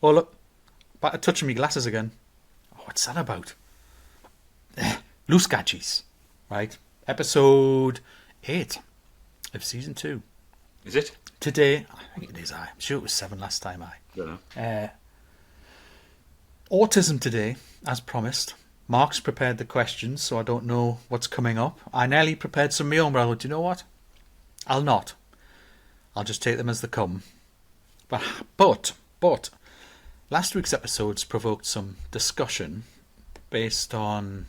Oh, look. Back to touching my glasses again. Oh, what's that about? Loose Gadgies. Right? Episode 8 of season 2. Is it? Today, I think it is. I'm sure it was 7 last time. Don't know. Autism today, as promised. Mark's prepared the questions, so I don't know what's coming up. I nearly prepared some of my own, but I thought, do you know what? I'll not. I'll just take them as they come. But, last week's episodes provoked some discussion based on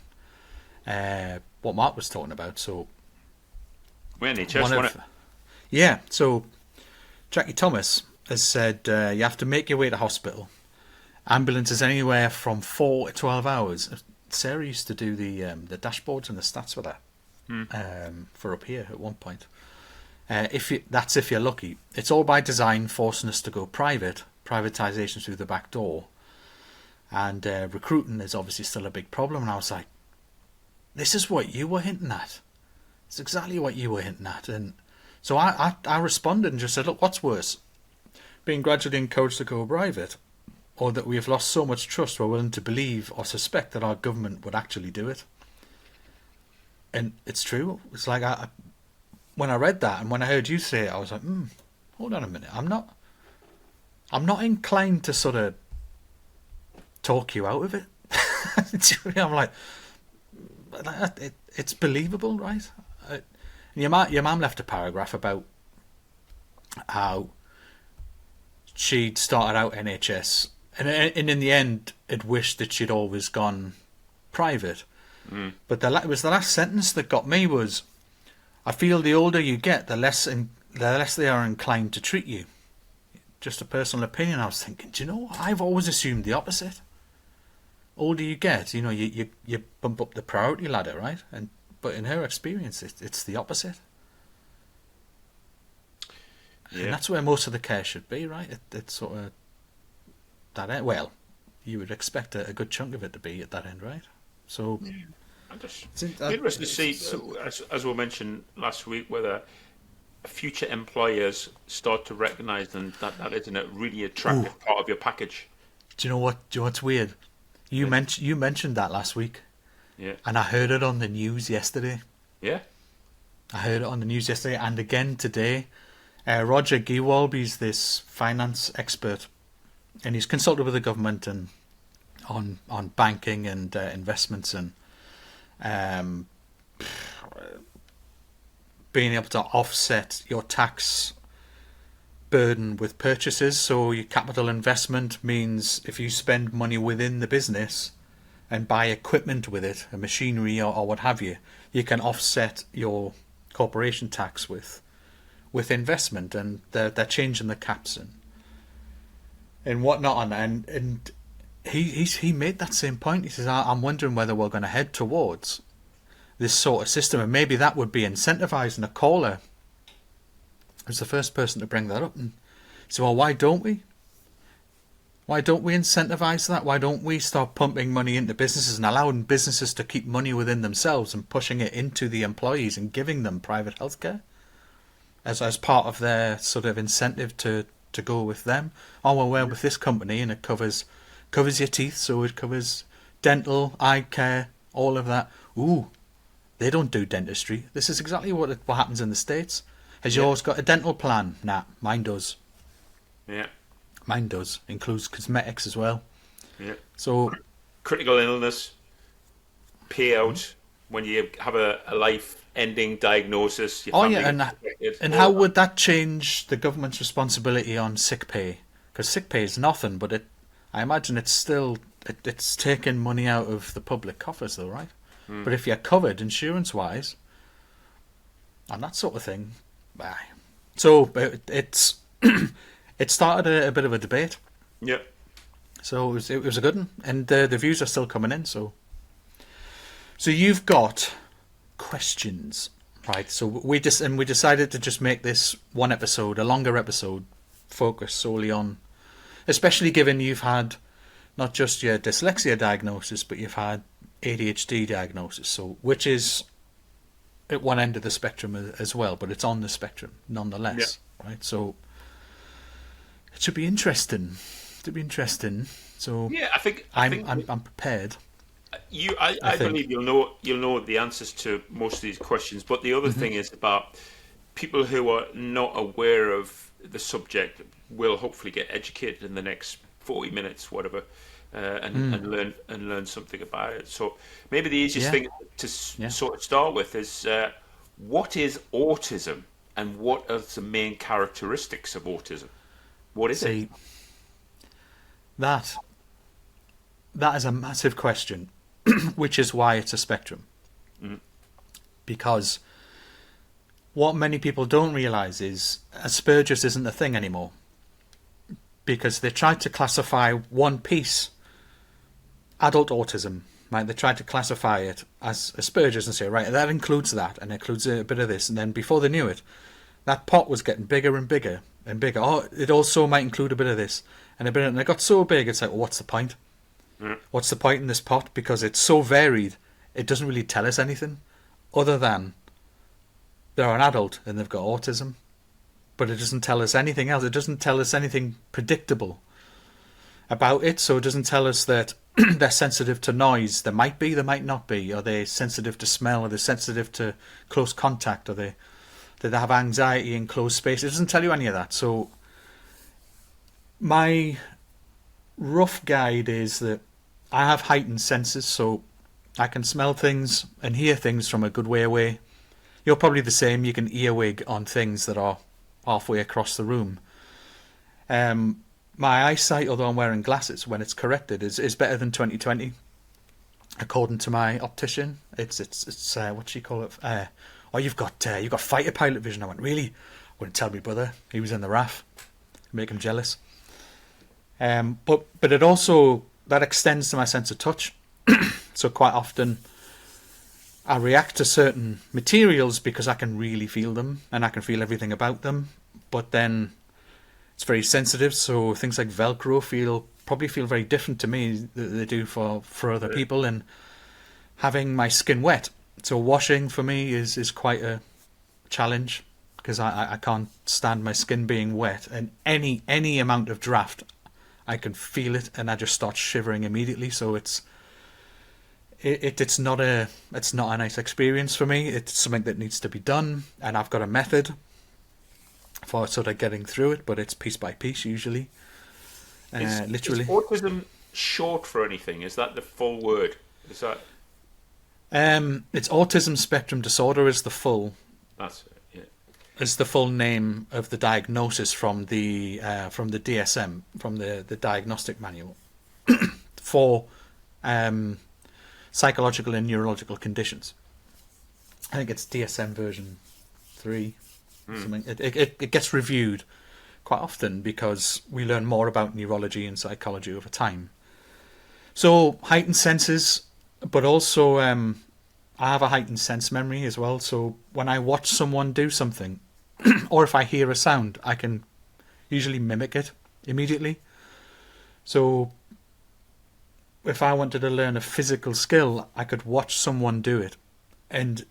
what Mark was talking about. So, We're NHS, wasn't it? Yeah, so Jackie Thomas has said you have to make your way to hospital. Ambulances anywhere from 4 to 12 hours. Sarah used to do the dashboards and the stats with her for up here at one point. That's if you're lucky. It's all by design, forcing us to go private. Privatisation through the back door. And recruiting is obviously still a big problem. And I was like, this is what you were hinting at. It's exactly what you were hinting at. And so I responded and just said, look, what's worse? Being gradually encouraged to go private, or that we have lost so much trust we're willing to believe or suspect that our government would actually do it. And it's true. It's like when I read that and when I heard you say it, I was like, hold on a minute. I'm not inclined to sort of talk you out of it. I'm like, it's believable, right? And your mum left a paragraph about how she'd started out NHS and in the end had wished that she'd always gone private. But it was the last sentence that got me was, I feel the older you get, the less they are inclined to treat you. Just a personal opinion. I was thinking, do you know, I've always assumed the opposite. Older you get, you know, you bump up the priority ladder, right? But in her experience, it's the opposite. Yeah. And that's where most of the care should be, right? It's sort of that end. Well, you would expect a good chunk of it to be at that end, right? So, it's interesting to see, as we mentioned last week, whether future employers start to recognise that isn't a really attractive part of your package. Do you know what's weird? You mentioned that last week. Yeah. And I heard it on the news yesterday. Yeah. I heard it on the news yesterday and again today. Roger Gewalby's this finance expert, and he's consulted with the government and on banking and investments and being able to offset your tax burden with purchases. So your capital investment means if you spend money within the business and buy equipment with it, a machinery or what have you, you can offset your corporation tax with investment, and they're changing the caps and whatnot. And he made that same point. He says, I'm wondering whether we're going to head towards this sort of system, and maybe that would be incentivising. A caller was the first person to bring that up, and so, well, why don't we? Why don't we incentivise that? Why don't we start pumping money into businesses and allowing businesses to keep money within themselves and pushing it into the employees and giving them private healthcare as part of their sort of incentive to go with them? Oh, well, we're with this company and it covers your teeth, so it covers dental, eye care, all of that. Ooh, they don't do dentistry. This is exactly what happens in the States. Has yours got a dental plan? Nah, mine does. Yeah. Mine does. Includes cosmetics as well. Yeah. So, critical illness payout when you have a life-ending diagnosis. And how would that change the government's responsibility on sick pay? Because sick pay is nothing, but I imagine it's still it's taking money out of the public coffers, though, right? But if you're covered insurance-wise and that sort of thing, so it's it started a bit of a debate. Yeah. So it was a good one, and the views are still coming in. So you've got questions, right? So we decided to just make this one episode, a longer episode, focus solely on, especially given you've had not just your dyslexia diagnosis, but you've had ADHD diagnosis. So which is at one end of the spectrum as well, but it's on the spectrum nonetheless, right? So It should be interesting. So yeah, I think I'm prepared. I believe you'll know the answers to most of these questions. But the other thing is about people who are not aware of the subject will hopefully get educated in the next 40 minutes, whatever, and learn something about it. So maybe the easiest thing to sort of start with is what is autism, and what are the main characteristics of autism? What is it? That is a massive question, which is why it's a spectrum. Because what many people don't realise is Asperger's isn't a thing anymore. Because they tried to classify one piece, adult autism, right? They tried to classify it as Asperger's and say, right, that includes that, and includes a bit of this. And then before they knew it, that pot was getting bigger and bigger and bigger. Oh, it also might include a bit of this and a bit of, and it got so big, it's like, well, what's the point? What's the point in this pot? Because it's so varied, it doesn't really tell us anything other than they're an adult and they've got autism. But it doesn't tell us anything else. It doesn't tell us anything predictable about it. So it doesn't tell us that they're sensitive to noise. They might be, they might not be. Are they sensitive to smell? Are they sensitive to close contact? Do they have anxiety in closed space? It doesn't tell you any of that. So my rough guide is that I have heightened senses, so I can smell things and hear things from a good way away. You're probably the same. You can earwig on things that are halfway across the room. My eyesight, although I'm wearing glasses when it's corrected, is better than 20/20, according to my optician. It's what do you call it? Oh, you've got fighter pilot vision. I went, really? Wouldn't tell me brother. He was in the RAF. Make him jealous. But it also, that extends to my sense of touch. So quite often I react to certain materials because I can really feel them and I can feel everything about them. But then it's very sensitive, so things like Velcro probably feel very different to me than they do for other people. And having my skin wet, so washing for me is quite a challenge because I can't stand my skin being wet, and any amount of draft, I can feel it and I just start shivering immediately. So it's not a nice experience for me. It's something that needs to be done, and I've got a method for sort of getting through it, but it's piece by piece usually. Literally. Is autism short for anything? Is that the full word? Is that? It's autism spectrum disorder is the full. That's it. Yeah. Is the full name of the diagnosis from the DSM, from the diagnostic manual for psychological and neurological conditions. I think it's DSM version 3. Something. It gets reviewed quite often because we learn more about neurology and psychology over time. So heightened senses, but also I have a heightened sense memory as well. So when I watch someone do something, or if I hear a sound, I can usually mimic it immediately. So if I wanted to learn a physical skill, I could watch someone do it and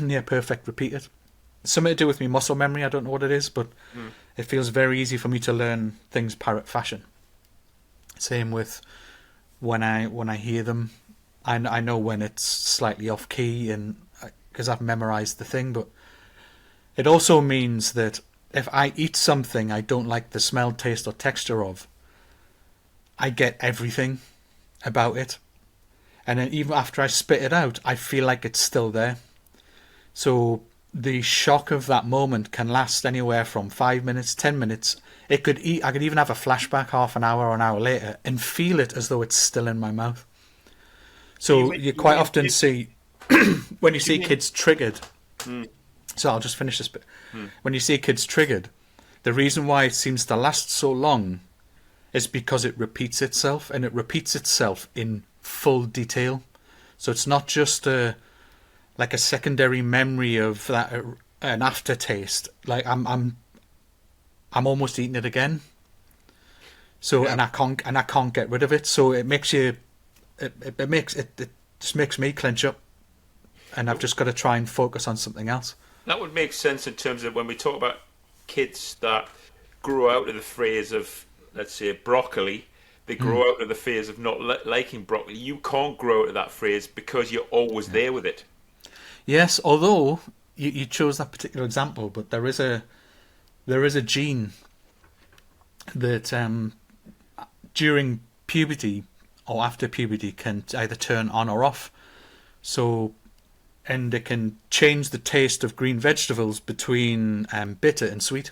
near perfect repeat it. Something to do with my muscle memory, I don't know what it is, but it feels very easy for me to learn things parrot fashion. Same with when I hear them, I know when it's slightly off key, and because I've memorized the thing. But it also means that if I eat something I don't like the smell, taste, or texture of, I get everything about it, and then even after I spit it out, I feel like it's still there. So the shock of that moment can last anywhere from 5 minutes, 10 minutes. I could even have a flashback half an hour or an hour later and feel it as though it's still in my mouth. So you quite often see when you see kids triggered. So I'll just finish this bit. When you see kids triggered, the reason why it seems to last so long is because it repeats itself, and it repeats itself in full detail. So it's not just like a secondary memory of that, an aftertaste. Like I'm almost eating it again. So yeah. and I can't get rid of it. So it makes you, it just makes me clench up, and I've just got to try and focus on something else. That would make sense in terms of when we talk about kids that grow out of the phase of, let's say, broccoli. They grow out of the phase of not liking broccoli. You can't grow out of that phase because you're always there with it. Yes, although you chose that particular example, but there is a gene that during puberty or after puberty can either turn on or off. So, and it can change the taste of green vegetables between bitter and sweet.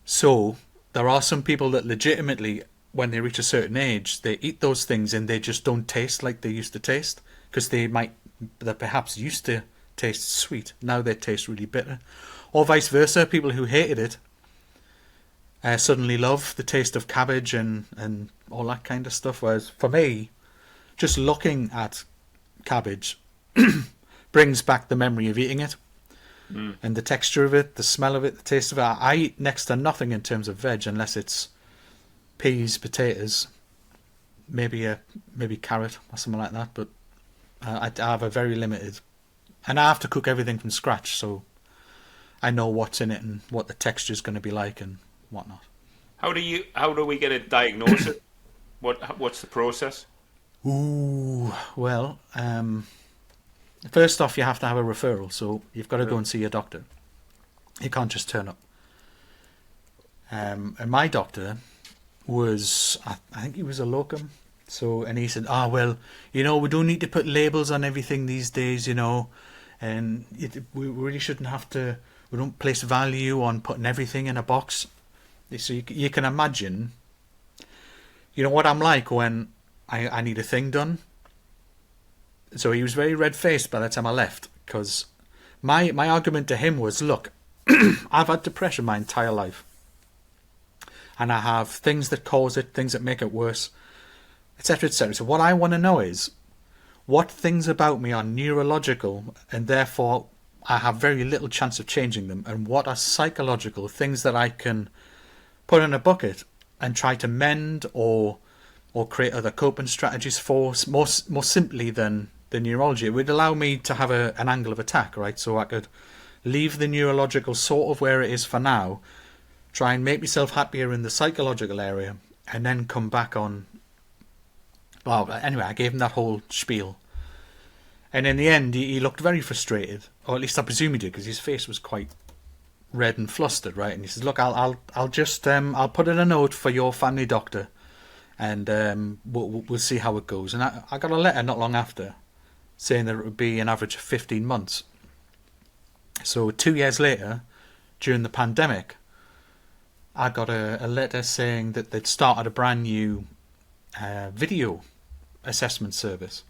So there are some people that legitimately, when they reach a certain age, they eat those things and they just don't taste like they used to taste, because they're perhaps used to taste sweet. Now they taste really bitter. Or vice versa, people who hated it suddenly love the taste of cabbage and all that kind of stuff. Whereas for me, just looking at cabbage brings back the memory of eating it. And the texture of it, the smell of it, the taste of it. I eat next to nothing in terms of veg unless it's peas, potatoes, maybe carrot or something like that. But I have a very limited, and I have to cook everything from scratch, so I know what's in it and what the texture is going to be like and whatnot. How do we get a diagnosis? What's the process? Ooh, well, first off, you have to have a referral, so you've got to go and see your doctor. You can't just turn up. And my doctor was, I think he was a locum. So, and he said, well, we don't need to put labels on everything these days, and we really shouldn't have to, we don't place value on putting everything in a box. So you can imagine, what I'm like when I need a thing done. So he was very red-faced by the time I left, because my argument to him was, look, I've had depression my entire life. And I have things that cause it, things that make it worse, etc., etc. So what I want to know is, what things about me are neurological, and therefore I have very little chance of changing them, and what are psychological, things that I can put in a bucket and try to mend or create other coping strategies for, more simply than the neurology. It would allow me to have an angle of attack, right? So I could leave the neurological sort of where it is for now, try and make myself happier in the psychological area, and then come back on. Well, anyway, I gave him that whole spiel. And in the end, he looked very frustrated, or at least I presume he did, because his face was quite red and flustered, right? And he says, look, I'll just I'll put in a note for your family doctor, and we'll see how it goes. And I got a letter not long after saying that it would be an average of 15 months. So 2 years later, during the pandemic, I got a letter saying that they'd started a brand new video assessment service.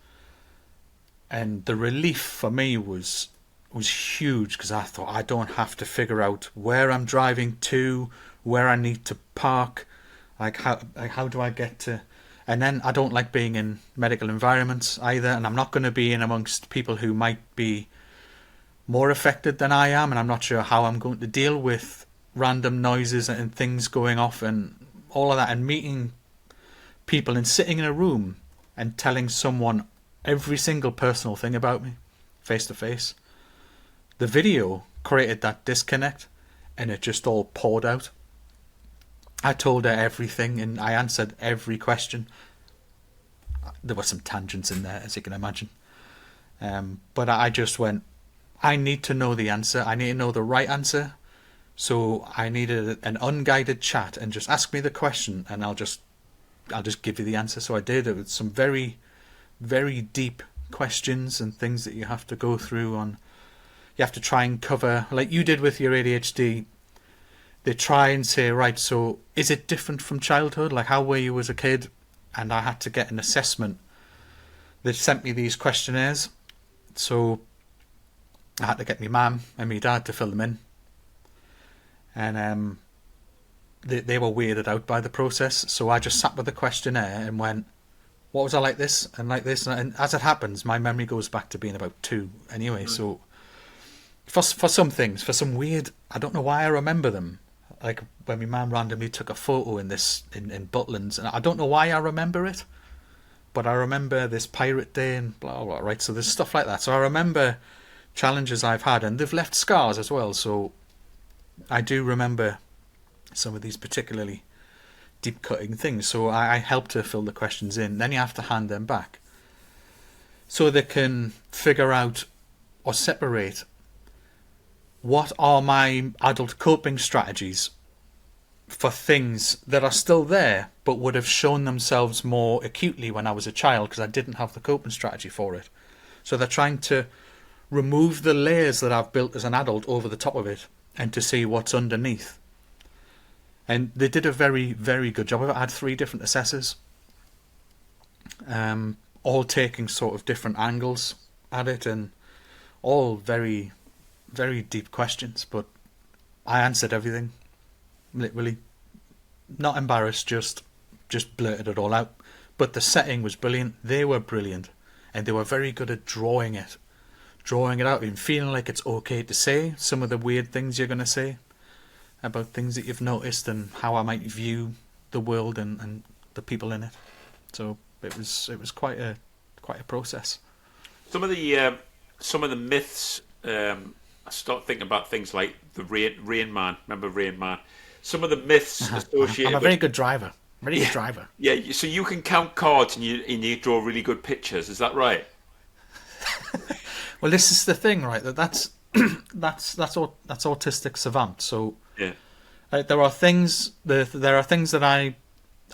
And the relief for me was huge, because I thought, I don't have to figure out where I'm driving to, where I need to park, how do I get to. And then I don't like being in medical environments either, and I'm not going to be in amongst people who might be more affected than I am, and I'm not sure how I'm going to deal with random noises and things going off and all of that, and meeting people and sitting in a room and telling someone every single personal thing about me face to face. The video created that disconnect, and it just all poured out. I told her everything and I answered every question. There were some tangents in there, as you can imagine. But I just went, I need to know the answer. I need to know the right answer. So I needed an unguided chat, and just ask me the question and I'll just give you the answer. So I did. It was some very, very deep questions and things that you have to go through on. You have to try and cover, like you did with your ADHD. They try and say, right, so is it different from childhood? Like, how were you as a kid? And I had to get an assessment. They sent me these questionnaires. So I had to get my mum and my dad to fill them in. And they were weirded out by the process. So I just sat with the questionnaire and went, what was I like this and like this? And as it happens, my memory goes back to being about 2 anyway. So for some things, for some weird, I don't know why I remember them. Like when my mum randomly took a photo in Butlins, and I don't know why I remember it, but I remember this pirate day and blah, blah, blah, right? So there's stuff like that. So I remember challenges I've had, and they've left scars as well. So I do remember some of these particularly deep cutting things. So I helped her fill the questions in. Then you have to hand them back, so they can figure out or separate what are my adult coping strategies for things that are still there but would have shown themselves more acutely when I was a child because I didn't have the coping strategy for it. So they're trying to remove the layers that I've built as an adult over the top of it and to see what's underneath. And they did a very, very good job. I've had 3 different assessors, all taking sort of different angles at it, and all very, very deep questions. But I answered everything, literally. Not embarrassed, just blurted it all out. But the setting was brilliant. They were brilliant. And they were very good at drawing it out and feeling like it's okay to say some of the weird things you're going to say about things that you've noticed and how I might view the world and the people in it. So it was quite a process. Some of the myths. I start thinking about things like the Rain Man. Remember Rain Man? Some of the myths associated. I'm a very good driver. Good driver. Yeah, so you can count cards and you draw really good pictures. Is that right? Well, this is the thing, right? That's autistic savant. So yeah, there are things that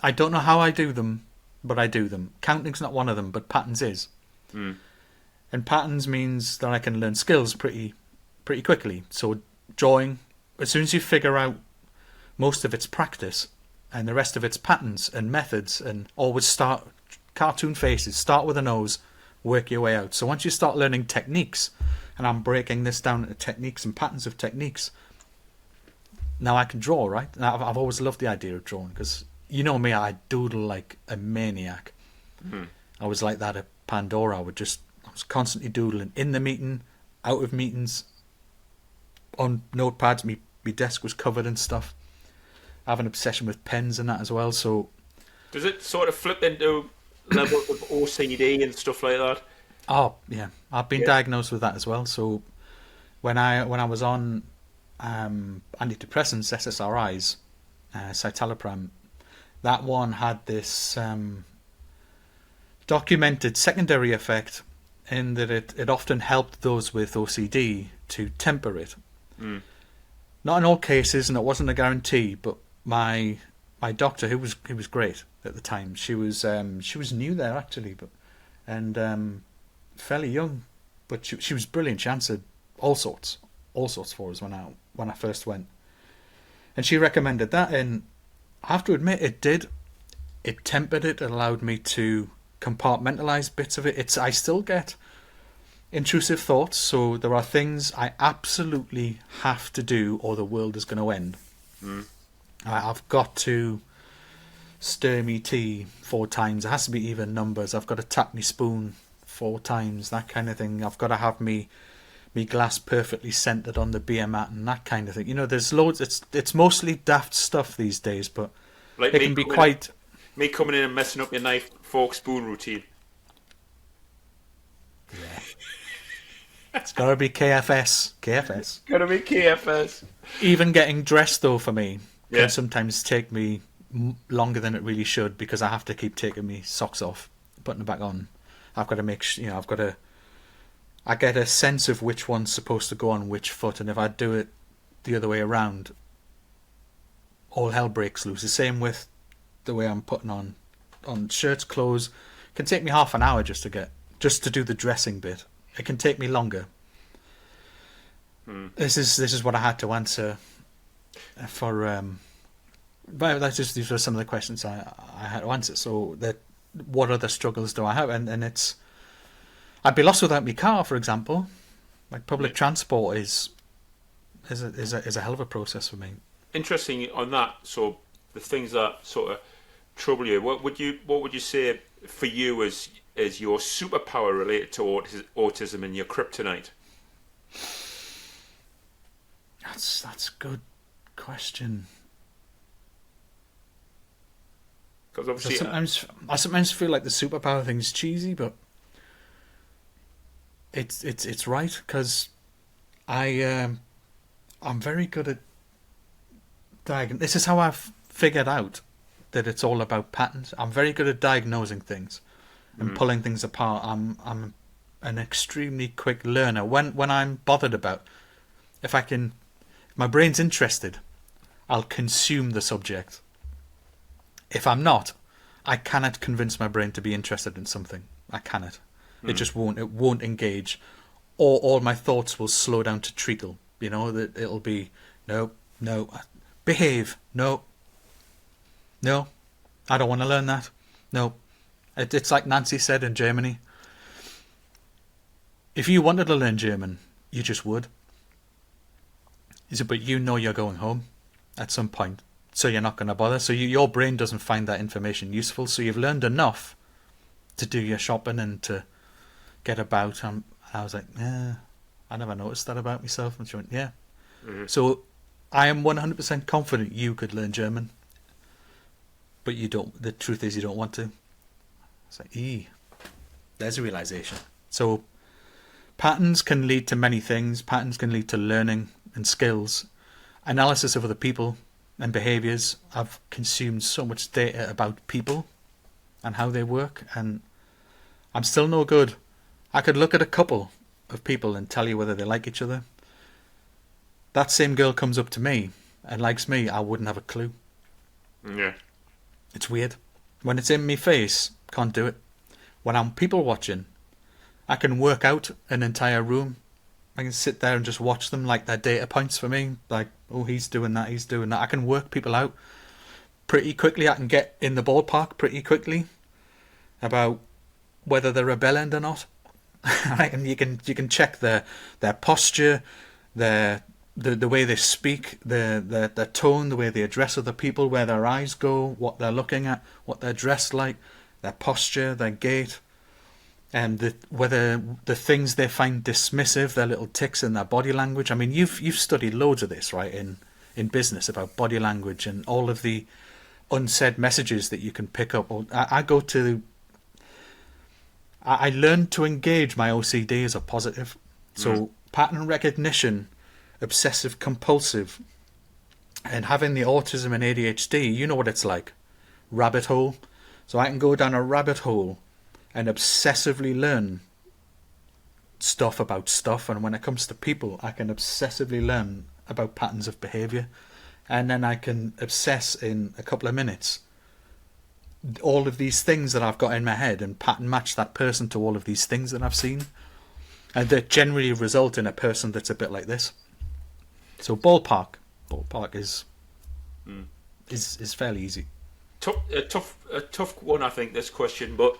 I don't know how I do them, but I do them. Counting's not one of them, but patterns is. And patterns means that I can learn skills pretty quickly. So drawing, as soon as you figure out most of it's practice and the rest of it's patterns and methods, and always start cartoon faces, start with a nose, work your way out. So once you start learning techniques, and I'm breaking this down into techniques and patterns of techniques, now I can draw, right? And I've always loved the idea of drawing because you know me, I doodle like a maniac. I was like that at Pandora. I was constantly doodling in the meeting, out of meetings, on notepads. My desk was covered in stuff. I have an obsession with pens and that as well. So does it sort of flip into levels of OCD and stuff like that? Oh yeah, I've been diagnosed with that as well. So when I was on antidepressants, SSRIs, citalopram, that one had this documented secondary effect in that it often helped those with OCD to temper it. Not in all cases, and it wasn't a guarantee, but my doctor, who was great at the time, she was new there actually, and fairly young, but she was brilliant. She answered all sorts for us when I first went, and she recommended that, and I have to admit it tempered it. It allowed me to compartmentalize bits of it. I still get intrusive thoughts, so there are things I absolutely have to do or the world is going to end. I've got to stir me tea 4 times. It has to be even numbers. I've got to tap me spoon 4 times, that kind of thing. I've got to have me glass perfectly centered on the beer mat and that kind of thing. You know, there's loads. It's mostly daft stuff these days, but like it can be quite... Me coming in and messing up your knife, fork, spoon routine. Yeah. It's got to be KFS. Got to be KFS. Even getting dressed, though, for me, can sometimes take me longer than it really should because I have to keep taking my socks off, putting them back on. I've got to make sure, I get a sense of which one's supposed to go on which foot, and if I do it the other way around, all hell breaks loose. The same with the way I'm putting on shirts, clothes. It can take me half an hour just to do the dressing bit. It can take me longer. This is what I had to answer for. But these were some of the questions I had to answer. So what other struggles do I have? And it's, I'd be lost without my car, for example. Like public transport is a hell of a process for me. Interesting on that. So the things that sort of trouble you, what would you say for you as your superpower related to autism and your kryptonite? That's a good question. Because obviously, I sometimes feel like the superpower thing is cheesy, but it's right because I'm very good at This is how I've figured out that it's all about patterns. I'm very good at diagnosing things and pulling things apart. I'm an extremely quick learner. When I'm bothered about, if my brain's interested, I'll consume the subject. If I'm not, I cannot convince my brain to be interested in something. I cannot. It just won't. It won't engage. Or all my thoughts will slow down to treacle. You know, that it'll be no, behave, no, I don't want to learn that. No, it's like Nancy said in Germany. If you wanted to learn German, you just would. He said, but you know you're going home at some point, so you're not going to bother. So your brain doesn't find that information useful. So you've learned enough to do your shopping and to get about. I was like, yeah, I never noticed that about myself. And she went, yeah. Mm-hmm. So I am 100% confident you could learn German, but you don't. The truth is, you don't want to. It's like, there's a realization. So patterns can lead to many things. Patterns can lead to learning and skills, analysis of other people and behaviours. I've consumed so much data about people and how they work, and I'm still no good. I could look at a couple of people and tell you whether they like each other. That same girl comes up to me and likes me, I wouldn't have a clue. Yeah. It's weird. When it's in me face, can't do it. When I'm people watching, I can work out an entire room. I can sit there and just watch them like they're data points for me. Like, oh, he's doing that, he's doing that. I can work people out pretty quickly. I can get in the ballpark pretty quickly about whether they're rebelling or not. And you can check their posture, the way they speak, their tone, the way they address other people, where their eyes go, what they're looking at, what they're dressed like, their posture, their gait, and whether the things they find dismissive, their little tics in their body language. I mean, you've studied loads of this, right, in business, about body language and all of the unsaid messages that you can pick up. I learned to engage my OCD as a positive. So pattern recognition, obsessive compulsive, and having the autism and ADHD, you know what it's like. Rabbit hole. So I can go down a rabbit hole and obsessively learn stuff about stuff. And when it comes to people, I can obsessively learn about patterns of behaviour. And then I can obsess in a couple of minutes all of these things that I've got in my head and pattern match that person to all of these things that I've seen, and that generally result in a person that's a bit like this. So ballpark is fairly easy. A tough one, I think, this question, but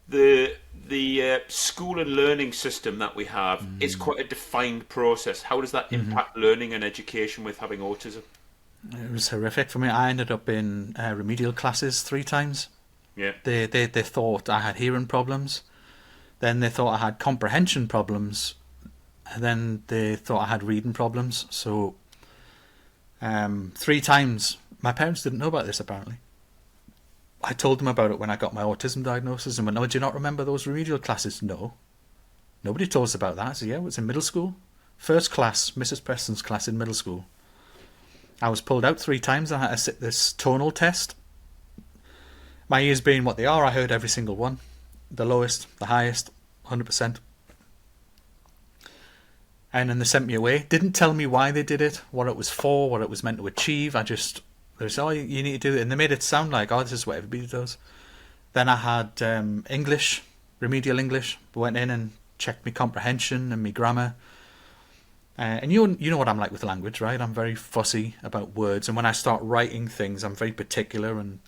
the school and learning system that we have is quite a defined process. How does that impact learning and education with having autism? It was horrific for me. I ended up in remedial classes 3 times. Yeah. They thought I had hearing problems. Then they thought I had comprehension problems. And then they thought I had reading problems. So 3 times. My parents didn't know about this, apparently. I told them about it when I got my autism diagnosis and went, oh, do you not remember those remedial classes? No. Nobody told us about that. I said, yeah, it was in middle school. First class, Mrs. Preston's class in middle school. I was pulled out 3 times. I had to sit this tonal test. My ears being what they are, I heard every single one. The lowest, the highest, 100%. And then they sent me away. Didn't tell me why they did it, what it was for, what it was meant to achieve. They said, oh, you need to do it. And they made it sound like, oh, this is what everybody does. Then I had English, remedial English. Went in and checked my comprehension and my grammar. And you know what I'm like with language, right? I'm very fussy about words, and when I start writing things, I'm very particular, and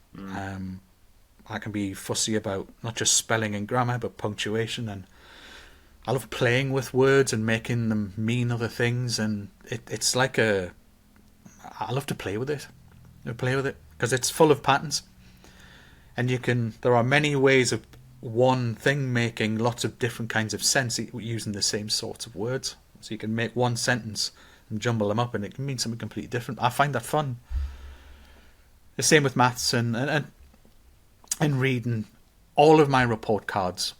I can be fussy about not just spelling and grammar, but punctuation. And I love playing with words and making them mean other things, and it's like I love to play with it. Because it's full of patterns, and there are many ways of one thing making lots of different kinds of sense using the same sorts of words. So you can make one sentence and jumble them up, and it can mean something completely different. I find that fun. The same with maths and reading. All of my report cards.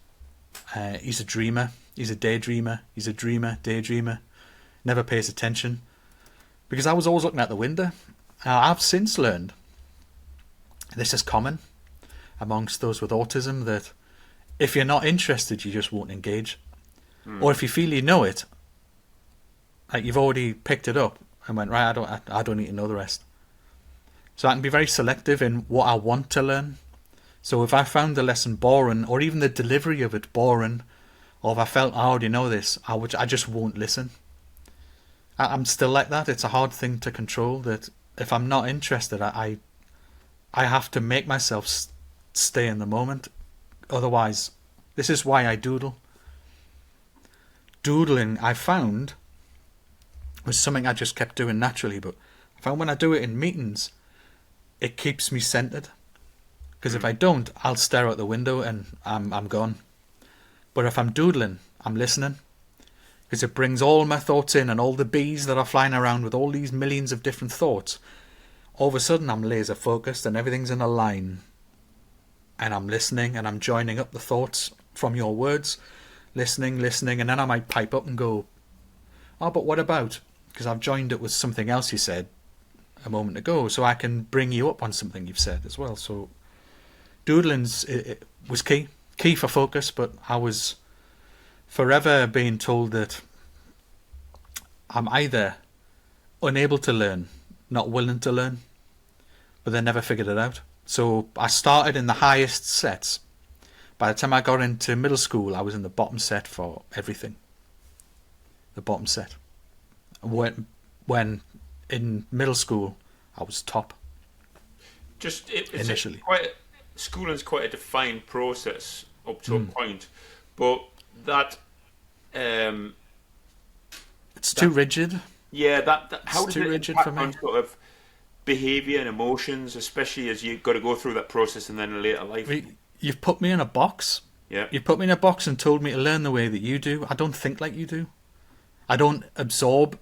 He's a dreamer. He's a daydreamer. He's a dreamer, daydreamer. Never pays attention. because I was always looking out the window. I've since learned, this is common amongst those with autism, that if you're not interested, you just won't engage. Or if you feel you know it, like you've already picked it up and went, right, I don't need to know the rest. So I can be very selective in what I want to learn. So if I found the lesson boring, or even the delivery of it boring, or if I felt I already know this, I just won't listen. I'm still like that. It's a hard thing to control, that if I'm not interested, I have to make myself stay in the moment. Otherwise, this is why I doodle. Doodling, I found, was something I just kept doing naturally, but I found when I do it in meetings, it keeps me centered. Because if I don't, I'll stare out the window and I'm gone. But if I'm doodling, I'm listening. Because it brings all my thoughts in, and all the bees that are flying around with all these millions of different thoughts. All of a sudden I'm laser focused and everything's in a line. And I'm listening and I'm joining up the thoughts from your words. Listening, and then I might pipe up and go, oh, but what about? Because I've joined it with something else you said a moment ago, so I can bring you up on something you've said as well. So doodling's it was key for focus, but I was forever being told that I'm either unable to learn, not willing to learn, but they never figured it out. So I started in the highest sets. By the time I got into middle school, I was in the bottom set for everything. The bottom set. When in middle school, I was top. It's initially. Schooling's quite a defined process up to a point, but that it's too rigid. Yeah, how does too it rigid impact for me. on sort of behaviour and emotions, especially as you've got to go through that process and then in later life? You've put me in a box. Yeah. You've put me in a box and told me to learn the way that you do. I don't think like you do. I don't absorb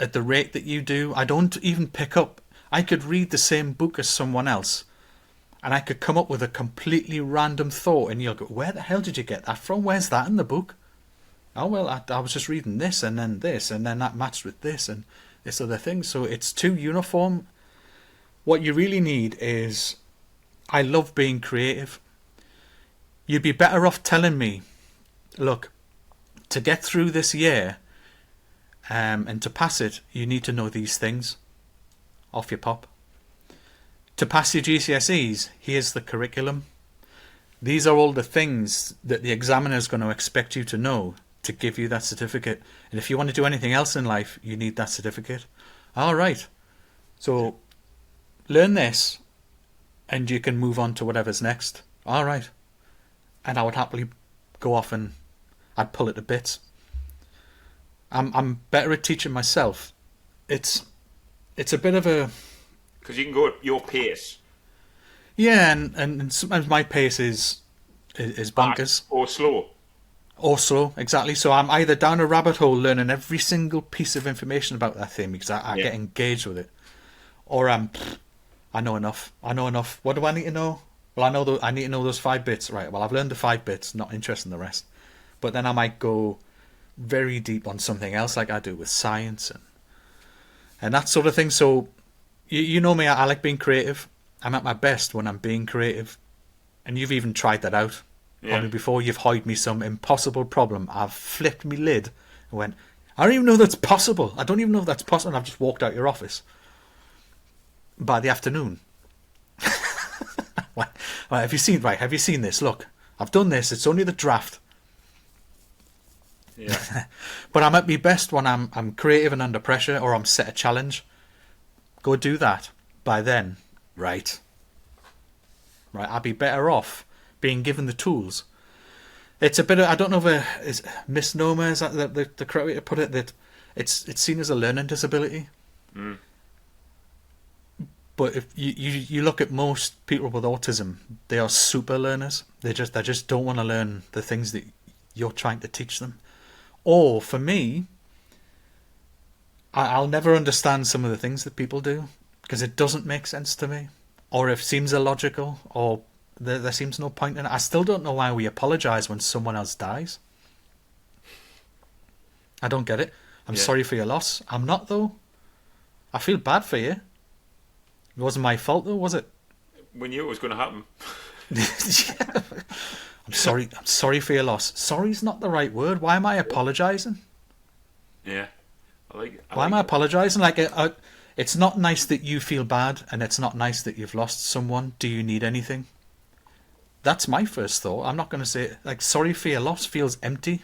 at the rate that you do. I don't even pick up. I could read the same book as someone else, and I could come up with a completely random thought, and you'll go, where the hell did you get that from? Where's that in the book? Oh, well, I was just reading this, and then that matched with this, and this other thing. So it's too uniform. What you really need is, I love being creative. You'd be better off telling me, look, to get through this year and to pass it, you need to know these things off your pop. To pass your GCSEs, here's the curriculum. These are all the things that the examiner is going to expect you to know to give you that certificate. And if you want to do anything else in life, you need that certificate. All right. So learn this and you can move on to whatever's next. All right. And I would happily go off and I'd pull it to bits. I'm better at teaching myself. It's a bit of a... Because you can go at your pace. Yeah, and sometimes my pace is bonkers. Or slow. Or slow, exactly. So I'm either down a rabbit hole learning every single piece of information about that thing because I get engaged with it. Or I know enough. What do I need to know? Well, I need to know those 5 bits. Right, well, I've learned the 5 bits, not interested in the rest. But then I might go very deep on something else like I do with science and that sort of thing. So you know me, I like being creative. I'm at my best when I'm being creative. And you've even tried that out. Yeah. Probably before you've hired me some impossible problem. I've flipped me lid and went, I don't even know that's possible. I don't even know if that's possible. And I've just walked out your office by the afternoon. Have you seen this? Look, I've done this. It's only the draft. Yeah. But I'm at my best when I'm creative and under pressure, or I'm set a challenge. Go do that. By then, right, I'd be better off being given the tools. It's a bit of, I don't know if is misnomer, is that the correct way to put it, that it's seen as a learning disability. Mm. But if you look at most people with autism, they are super learners. They just don't want to learn the things that you're trying to teach them. Or for me, I'll never understand some of the things that people do because it doesn't make sense to me, or if it seems illogical, or there seems no point in it. I still don't know why we apologise when someone else dies. I don't get it. I'm sorry for your loss. I'm not, though. I feel bad for you. It wasn't my fault though, was it? We knew it was going to happen. Yeah. I'm sorry for your loss. Sorry's not the right word. Why am I apologising? Yeah. Why am I apologising? Like, it's not nice that you feel bad, and it's not nice that you've lost someone. Do you need anything? That's my first thought. I'm not going to say, like, sorry for your loss feels empty.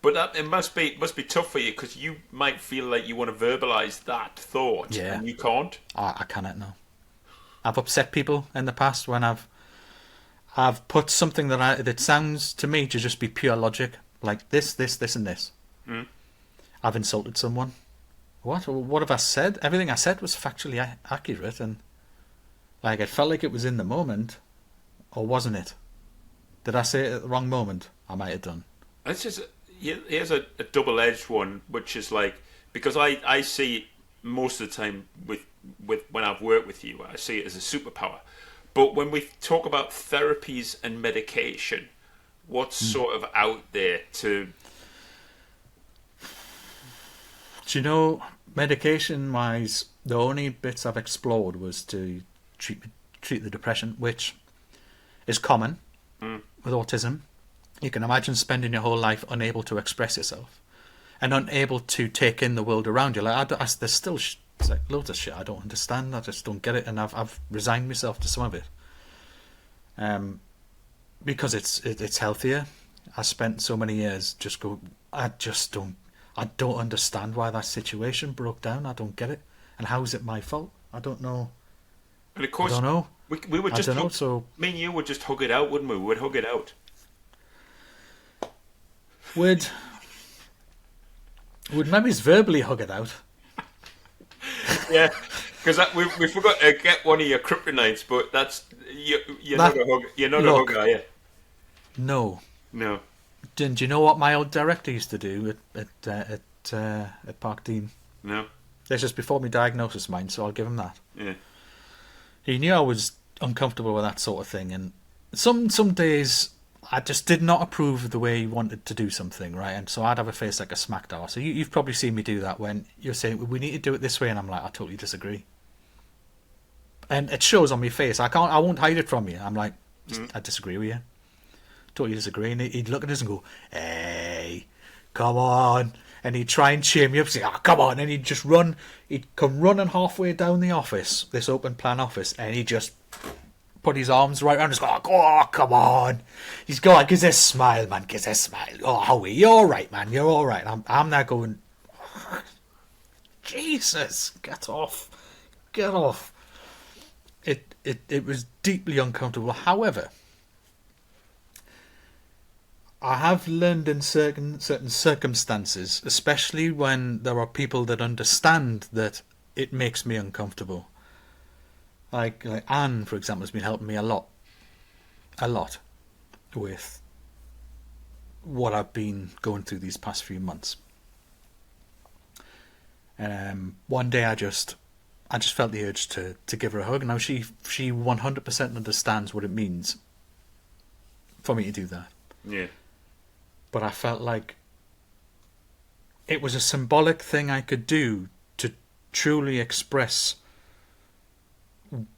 But it must be tough for you, because you might feel like you want to verbalise that thought, and you can't. I cannot now. I've upset people in the past when I've put something that sounds to me to just be pure logic, like this, and this. Mm. I've insulted someone. What have I said? Everything I said was factually accurate, and like it felt like it was in the moment, or wasn't it? Did I say it at the wrong moment? I might have done. It's just here's a double-edged one, which is like, because I see most of the time with when I've worked with you, I see it as a superpower. But when we talk about therapies and medication, what's sort of out there to... Do you know, medication-wise, the only bits I've explored was to treat the depression, which is common with autism. You can imagine spending your whole life unable to express yourself and unable to take in the world around you. Like, there's still like loads of shit I don't understand. I just don't get it, and I've resigned myself to some of it. Because it's healthier. I spent so many years I don't understand why that situation broke down. I don't get it. And how is it my fault? I don't know. And of course, I don't know. We would just so me and you would just hug it out, wouldn't we? We would hug it out. Would maybe verbally hug it out. Yeah, because we forgot to get one of your kryptonites, but you're not a hugger, are you? No. Do you know what my old director used to do at Park Dean? No. This is before my diagnosis, mine, so I'll give him that. Yeah. He knew I was uncomfortable with that sort of thing, and some days I just did not approve of the way he wanted to do something, right? And so I'd have a face like a smacked arse. So you've probably seen me do that when you're saying, we need to do it this way, and I'm like, I totally disagree. And it shows on my face. I won't hide it from you. I'm like, I disagree with you. Totally disagree. And he'd look at us and go, hey, come on. And he'd try and cheer me up, say, oh, come on. And he'd just run. He'd come running halfway down the office, this open plan office, and he'd just put his arms right around us, go, oh, come on. He's going, gives a smile, man, gives a smile. Oh, Howie, you're all right, man, you're all right. I'm now going, Jesus, get off. It was deeply uncomfortable. However, I have learned in certain circumstances, especially when there are people that understand that it makes me uncomfortable. Like Anne, for example, has been helping me a lot with what I've been going through these past few months. One day I just felt the urge to give her a hug. Now she 100% understands what it means for me to do that. Yeah. But I felt like it was a symbolic thing I could do to truly express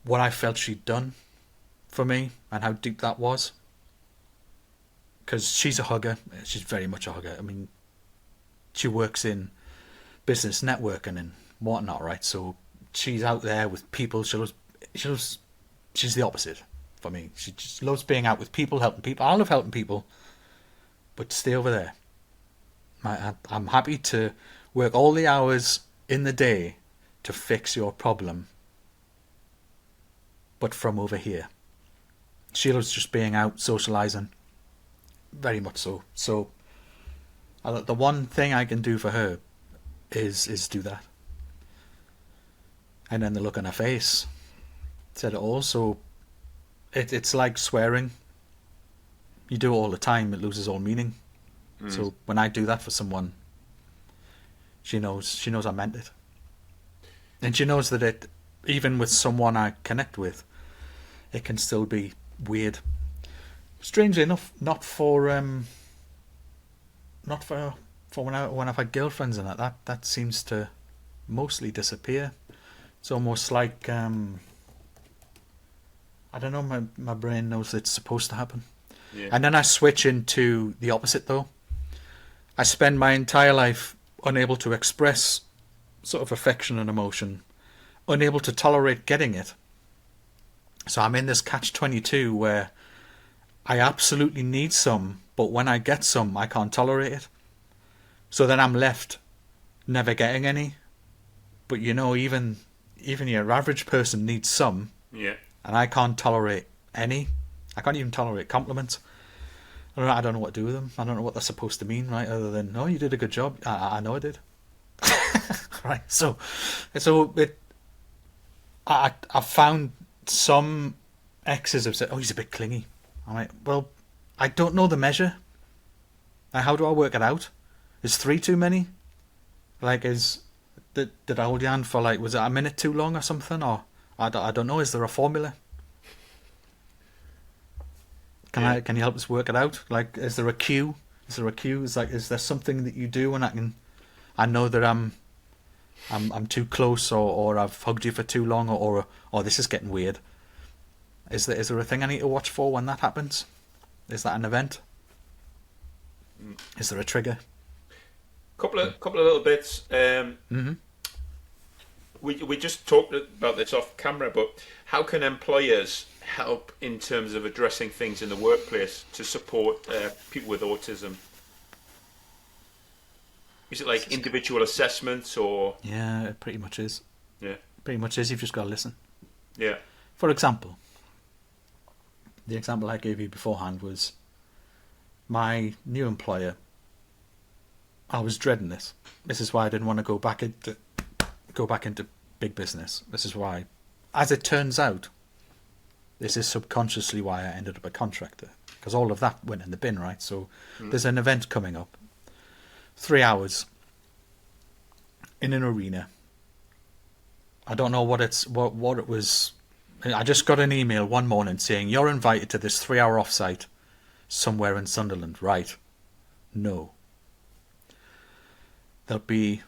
what I felt she'd done for me and how deep that was. Because she's a hugger. She's very much a hugger. I mean, she works in business networking and whatnot, right? So she's out there with people. She's the opposite for me. She just loves being out with people, helping people. I love helping people. But stay over there. I'm happy to work all the hours in the day to fix your problem. But from over here. She loves just being out, socialising. Very much so. So the one thing I can do for her is do that. And then the look on her face said it all. So it's like swearing. You do it all the time, it loses all meaning. So when I do that for someone, she knows I meant it. And she knows that it, even with someone I connect with, it can still be weird. Strangely enough, not for when I've had girlfriends and that seems to mostly disappear. It's almost like, I don't know, my brain knows it's supposed to happen. Yeah. And then I switch into the opposite, though. I spend my entire life unable to express sort of affection and emotion, unable to tolerate getting it. So I'm in this catch-22 where I absolutely need some, but when I get some, I can't tolerate it. So then I'm left never getting any. But you know, even your average person needs some. Yeah. And I can't tolerate any. I can't even tolerate compliments. I don't know what to do with them. I don't know what they're supposed to mean, right? Other than, oh, you did a good job. I know I did. Right. So I found some exes have said, oh, he's a bit clingy. I'm like, well, I don't know the measure. Like, how do I work it out? Is 3 too many? Like, did I hold your hand for, like, was it a minute too long or something? Or I don't know. Is there a formula? Can you help us work it out? Like, is there a cue? Is there a cue? Is there something that you do and I know that I'm too close, or I've hugged you for too long, or this is getting weird. Is there a thing I need to watch for when that happens? Is that an event? Is there a trigger? Couple of little bits. We just talked about this off camera, but how can employers help in terms of addressing things in the workplace to support people with autism? Is it like individual assessments or? Yeah, it pretty much is. Yeah. Pretty much is. You've just got to listen. Yeah. For example, the example I gave you beforehand was my new employer. I was dreading this. This is why I didn't want to go back into big business. This is why, as it turns out, this is subconsciously why I ended up a contractor, because all of that went in the bin, right? So there's an event coming up, 3 hours in an arena. I don't know what it was. I just got an email one morning saying you're invited to this 3-hour offsite somewhere in Sunderland. Right? No. There'll be.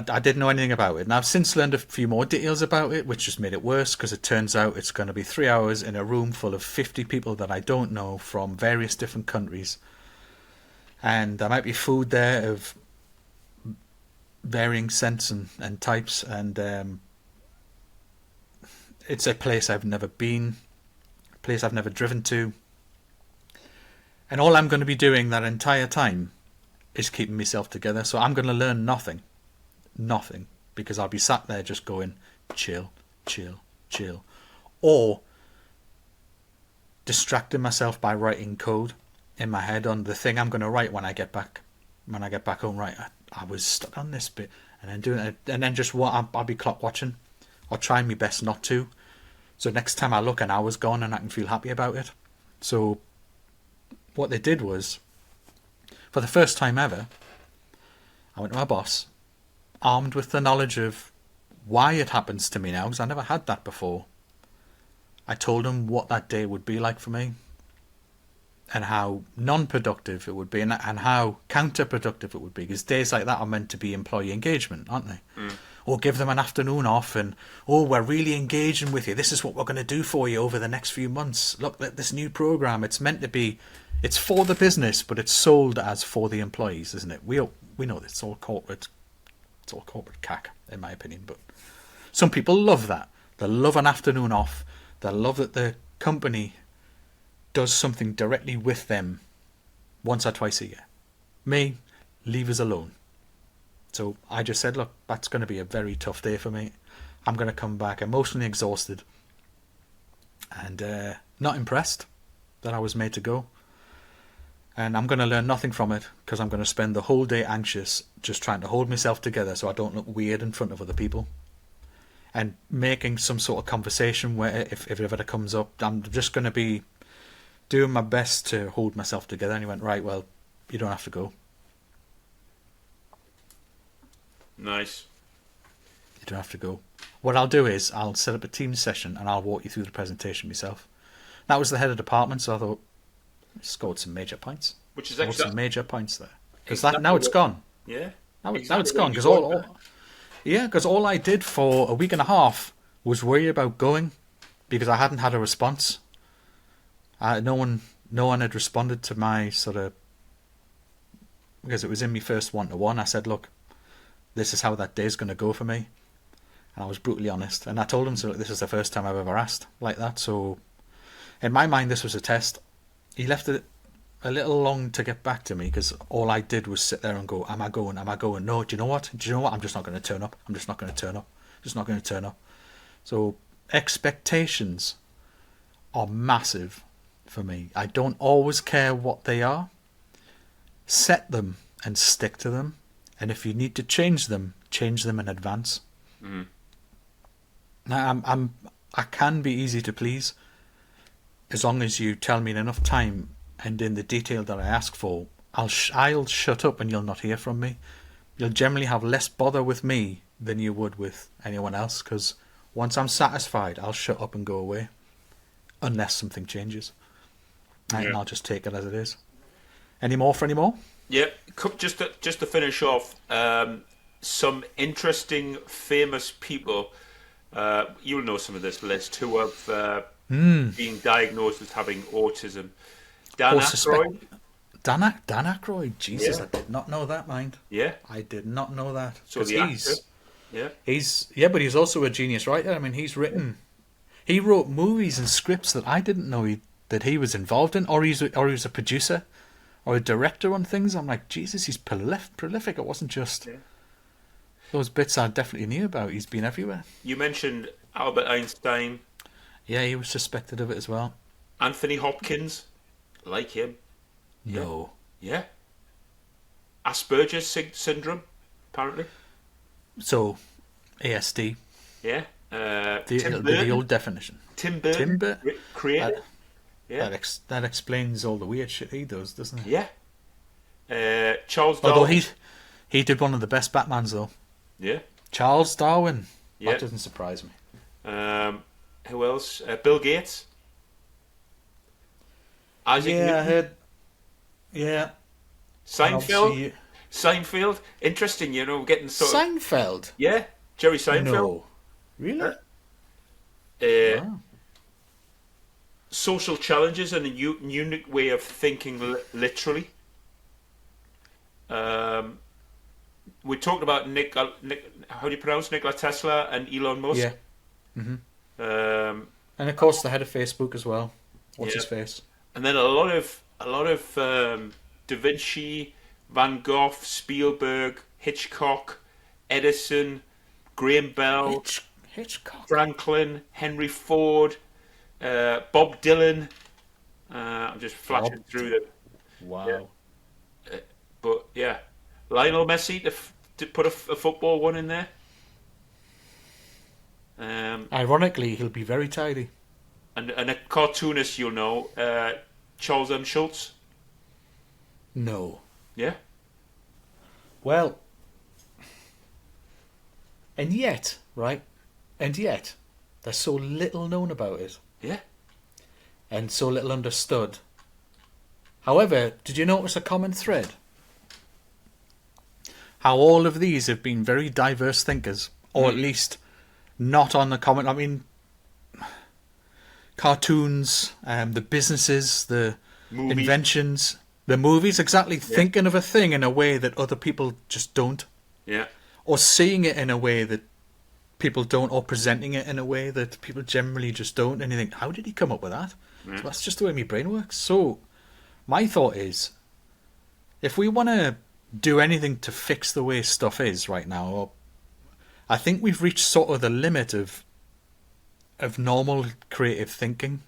I didn't know anything about it, and I've since learned a few more details about it, which just made it worse, because it turns out it's going to be 3 hours in a room full of 50 people that I don't know from various different countries, and there might be food there of varying scents and types, and it's a place I've never been, a place I've never driven to, and all I'm going to be doing that entire time is keeping myself together. So I'm going to learn nothing, because I'll be sat there just going chill, chill, chill, or distracting myself by writing code in my head on the thing I'm going to write when I get back home. Right, I was stuck on this bit, and then doing it, and then just I'll be clock watching, or trying my best not to. So next time I look, an hour's gone, and I can feel happy about it. So what they did was, for the first time ever, I went to my boss, armed with the knowledge of why it happens to me now, because I never had that before. I told him what that day would be like for me, and how non-productive it would be, and how counterproductive it would be, because days like that are meant to be employee engagement, aren't they? Or give them an afternoon off, and we're really engaging with you, this is what we're going to do for you over the next few months, look at this new program, it's meant to be, it's for the business, but it's sold as for the employees, isn't it? We know this, it's all corporate cack, in my opinion, but some people love that. They love an afternoon off, they love that the company does something directly with them once or twice a year. Me, leave us alone. So I just said, look, that's going to be a very tough day for me. I'm going to come back emotionally exhausted and not impressed that I was made to go. And I'm going to learn nothing from it, because I'm going to spend the whole day anxious, just trying to hold myself together so I don't look weird in front of other people. And making some sort of conversation where, if it ever comes up, I'm just going to be doing my best to hold myself together. And he went, right, well, you don't have to go. Nice. You don't have to go. What I'll do is I'll set up a Teams session and I'll walk you through the presentation myself. That was the head of department, so I thought, scored some major points. Which is actually some major points there, because exactly now it's gone. Yeah. Now it's gone, because all I did for a week and a half was worried about going because I hadn't had a response. No one had responded to my sort of, because it was in my first one-to-one. I said, look, this is how that day's going to go for me. And I was brutally honest. And I told him, so this is the first time I've ever asked like that. So in my mind, this was a test. He left it a little long to get back to me because all I did was sit there and go, am I going? Am I going? No, do you know what? I'm just not going to turn up. I'm just not going to turn up. Just not going to turn up. So expectations are massive for me. I don't always care what they are. Set them and stick to them. And if you need to change them in advance. Mm. Now, I can be easy to please as long as you tell me in enough time and in the detail that I ask for. I'll shut up and you'll not hear from me. You'll generally have less bother with me than you would with anyone else, because once I'm satisfied, I'll shut up and go away, unless something changes. And I'll just take it as it is. Any more? Yeah, just to finish off, some interesting, famous people. You'll know some of this list who have been diagnosed as having autism. Dan Aykroyd. Dan Aykroyd. Jesus, yeah. I did not know that, mind. Yeah, I did not know that. So the actor. Yeah, but he's also a genius writer. I mean, he wrote movies and scripts that I didn't know that he was involved in, or he was a producer or a director on things. I'm like, Jesus, he's prolific. It wasn't just those bits I definitely knew about. He's been everywhere. You mentioned Albert Einstein. Yeah, he was suspected of it as well. Anthony Hopkins, like him. No. Yeah. Asperger's syndrome, apparently. So, ASD. Yeah. The old definition. Tim Burton, creator. That explains all the weird shit he does, doesn't it? Yeah. Charles Darwin. Although he did one of the best Batmans, though. Yeah. Charles Darwin. Yeah. That doesn't surprise me. Who else? Bill Gates. Isaac Newton. I heard. Yeah. Seinfeld. Seinfeld. Interesting, getting sort of... Seinfeld? Yeah. Jerry Seinfeld. No. Really? Wow. Social challenges and a unique way of thinking literally. We talked about Nick, how do you pronounce Nikola Tesla and Elon Musk? Yeah. Mm-hmm. And of course the head of Facebook as well. What's his face? And then a lot of Da Vinci, Van Gogh, Spielberg, Hitchcock, Edison, Graham Bell, Hitchcock, Franklin, Henry Ford, Bob Dylan. I'm just flashing through them. Wow. Yeah. But yeah, Lionel Messi to put a football one in there. Ironically, he'll be very tidy. And a cartoonist, you'll know, Charles M. Schultz. No. Yeah. Well, and yet, right? And yet, there's so little known about it. Yeah. And so little understood. However, did you notice a common thread? How all of these have been very diverse thinkers, or at least not on the common. I mean, cartoons, the businesses, the inventions, the movies, exactly, thinking of a thing in a way that other people just don't. Yeah. Or seeing it in a way that people don't, or presenting it in a way that people generally just don't. And you think, how did he come up with that? Yeah. So that's just the way my brain works. So my thought is, if we want to do anything to fix the way stuff is right now, I think we've reached sort of the limit of normal creative thinking.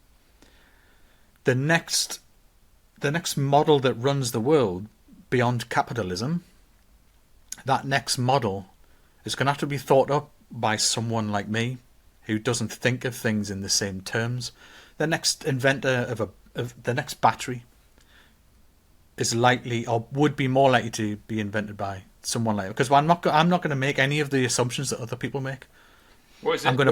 The next model that runs the world beyond capitalism, that next model is going to have to be thought up by someone like me who doesn't think of things in the same terms. The next inventor of the next battery is likely, or would be more likely to be invented by someone like, because I'm not going to make any of the assumptions that other people make. What is it? I'm going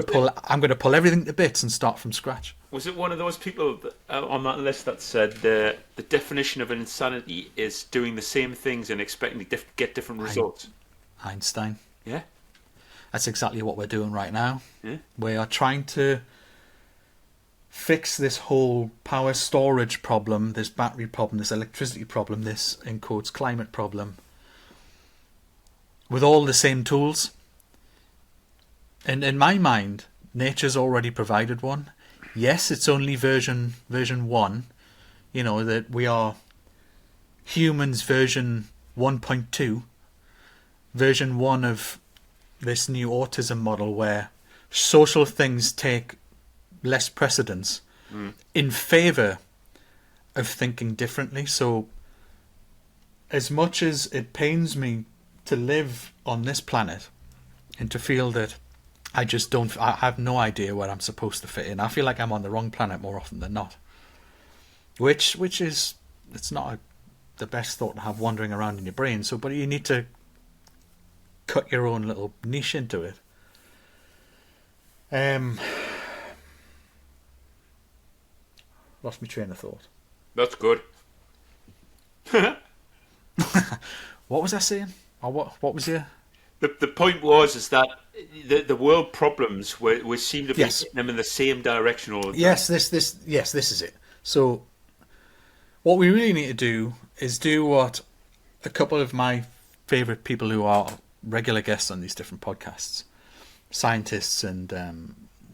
to pull everything to bits and start from scratch. Was it one of those people on that list that said the definition of an insanity is doing the same things and expecting to get different results? Einstein. Yeah. That's exactly what we're doing right now. Yeah. We are trying to fix this whole power storage problem, this battery problem, this electricity problem, this, in quotes, climate problem, with all the same tools. And in my mind, nature's already provided one. Yes, it's only version 1. You know, that we are humans version 1.2. Version 1 of this new autism model where social things take less precedence in favour of thinking differently. So as much as it pains me to live on this planet and to feel that I have no idea where I'm supposed to fit in. I feel like I'm on the wrong planet more often than not. Which is, it's not the best thought to have wandering around in your brain. So, but you need to cut your own little niche into it. Lost my train of thought. That's good. What was I saying? Or what was your... The point was that the world problems we seem to be Yes. hitting them in the same direction all the time. Yes, this is it. So what we really need to do is do what a couple of my favourite people who are regular guests on these different podcasts, scientists and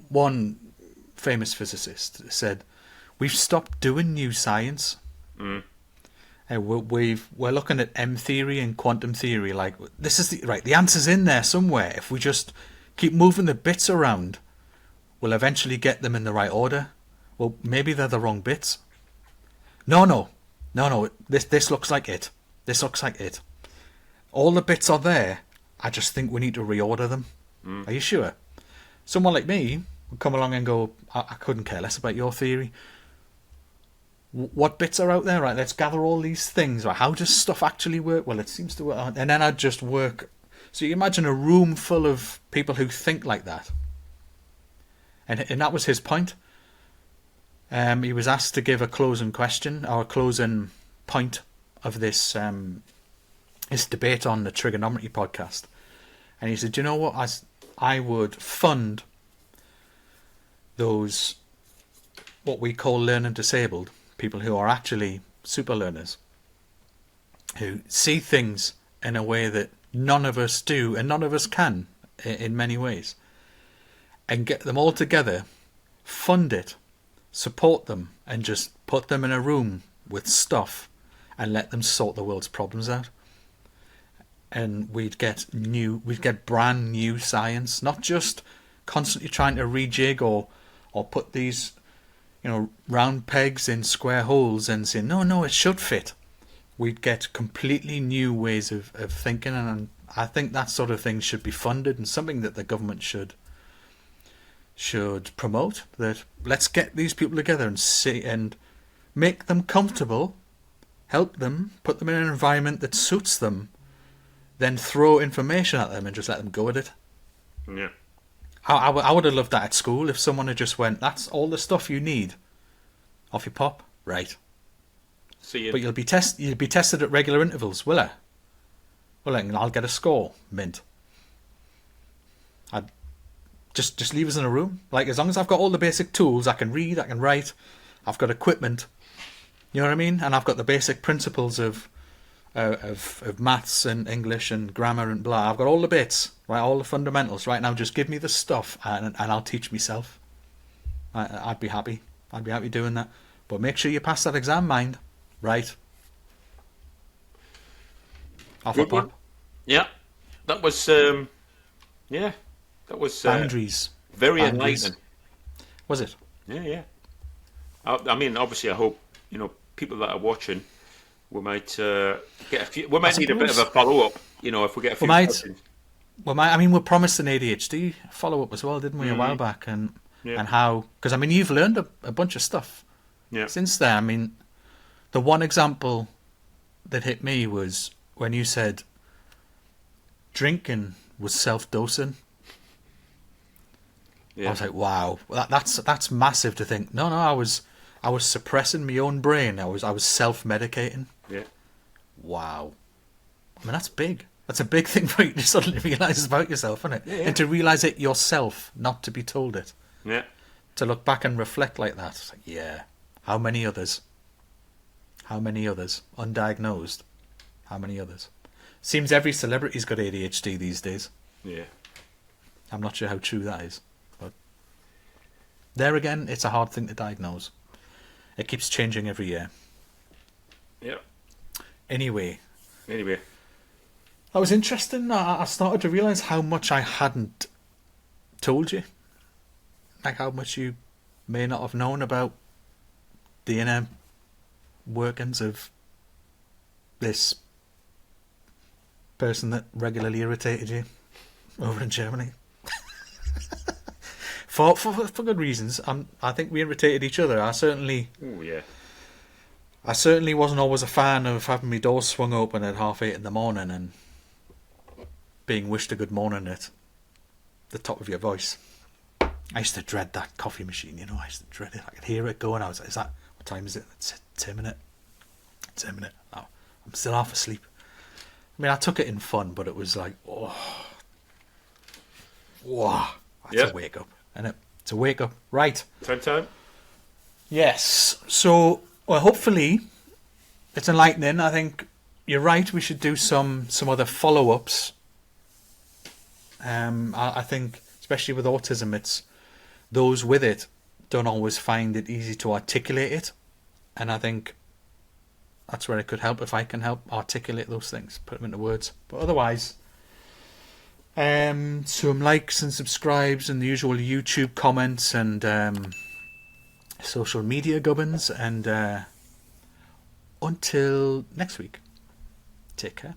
one famous physicist, said, we've stopped doing new science. We're looking at M theory and quantum theory. Like, this is the answer's in there somewhere. If we just keep moving the bits around, we'll eventually get them in the right order. Well, maybe they're the wrong bits. No. This looks like it. This looks like it. All the bits are there. I just think we need to reorder them. Are you sure? Someone like me would come along and go, I couldn't care less about your theory. What bits are out there? Right, let's gather all these things. Right, how does stuff actually work? Well, it seems to work. And then I'd just work. So you imagine a room full of people who think like that. And that was his point. He was asked to give a closing question or a closing point of this debate on the Trigonometry podcast. And he said, you know what? I would fund those, what we call learning disabled, people who are actually super learners, who see things in a way that none of us do and none of us can in many ways, and get them all together, fund it, support them, and just put them in a room with stuff and let them sort the world's problems out. And we'd get brand new science, not just constantly trying to rejig or put these, round pegs in square holes and say, no, it should fit. We'd get completely new ways of thinking, and I think that sort of thing should be funded and something that the government should promote. That let's get these people together and see and make them comfortable, help them, put them in an environment that suits them, then throw information at them and just let them go at it. Yeah. I would have loved that at school if someone had just went, that's all the stuff you need. Off you pop. Right. But you'll be tested at regular intervals, will I? Well, I'll get a score. Mint. I'd just leave us in a room. Like, as long as I've got all the basic tools, I can read, I can write, I've got equipment. You know what I mean? And I've got the basic principles of maths and English and grammar and blah. I've got all the bits, right? All the fundamentals. Right now, just give me the stuff and I'll teach myself. I'd be happy. I'd be happy doing that. But make sure you pass that exam, mind. Right. Off a pop. Yeah. That was, boundaries. Very enlightening. Was it? Yeah. I mean, obviously, I hope, people that are watching, we might get a few. We might need a bit of a follow up. If we get a few questions. We promised an ADHD follow up as well, didn't we, a while back? And how? Because you've learned a bunch of stuff since then. The one example that hit me was when you said drinking was self-dosing. Yeah. I was like, wow, that's massive to think. No, I was suppressing my own brain. I was self-medicating. Yeah. Wow. That's big. That's a big thing for you to suddenly realise about yourself, isn't it? Yeah. And to realise it yourself, not to be told it. Yeah. To look back and reflect like that. It's like, yeah. How many others? How many others? Undiagnosed. How many others? Seems every celebrity's got ADHD these days. Yeah. I'm not sure how true that is. But there again, it's a hard thing to diagnose. It keeps changing every year. Yeah. Anyway. That was interesting. I started to realise how much I hadn't told you. Like how much you may not have known about the inner workings of this person that regularly irritated you over in Germany. for good reasons. I think we irritated each other. I certainly wasn't always a fan of having my doors swung open at 8:30 in the morning and being wished a good morning at the top of your voice. I used to dread that coffee machine, I used to dread it. I could hear it going. I was like, what time is it? It's a minute. Oh, I'm still half asleep. I mean, I took it in fun, but it was like, I had to wake up. And to wake up. Right. Time. Yes. So, well, hopefully it's enlightening. I think you're right. We should do some other follow-ups. I think, especially with autism, it's those with it don't always find it easy to articulate it. And I think that's where it could help if I can help articulate those things, put them into words. But otherwise, some likes and subscribes and the usual YouTube comments and social media gubbins. And until next week, take care.